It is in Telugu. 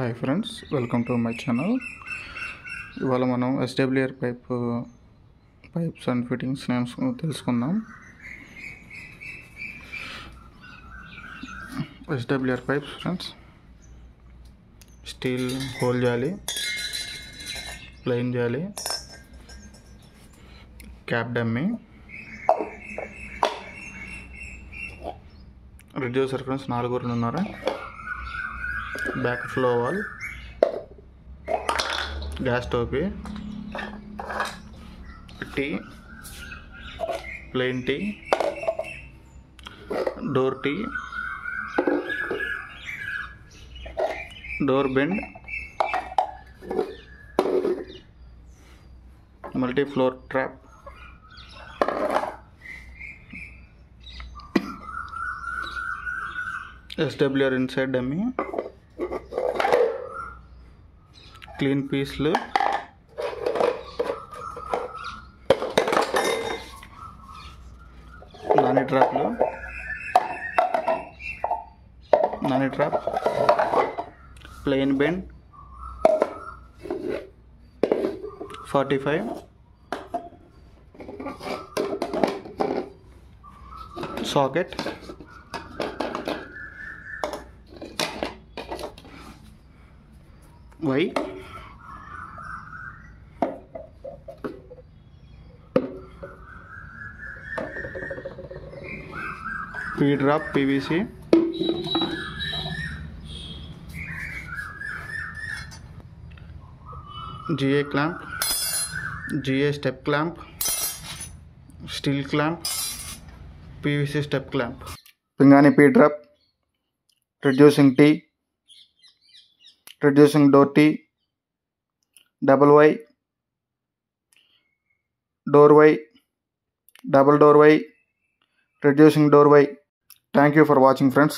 Hi friends, welcome to my channel. ఇవాళ మనం SWR pipes and fittings names తెలుసుకుందాం. SWR pipes friends: steel hole జాలి, ప్లెయిన్ జాలి, cap dummy, reducer friends 4.5, back flow valve, gas టోపీ, tee, plain tee, door tee, door bend, multi floor trap, SWR inside dummy, clean పీస్లు, నాని trap, plain bend 45, socket, Y, P drop PVC, GA clamp, GA step clamp, steel clamp, PVC step clamp, పింగాణి P drop, reducing tee, reducing door tee, double Y, door Y, double door Y, reducing door way. Thank you for watching friends.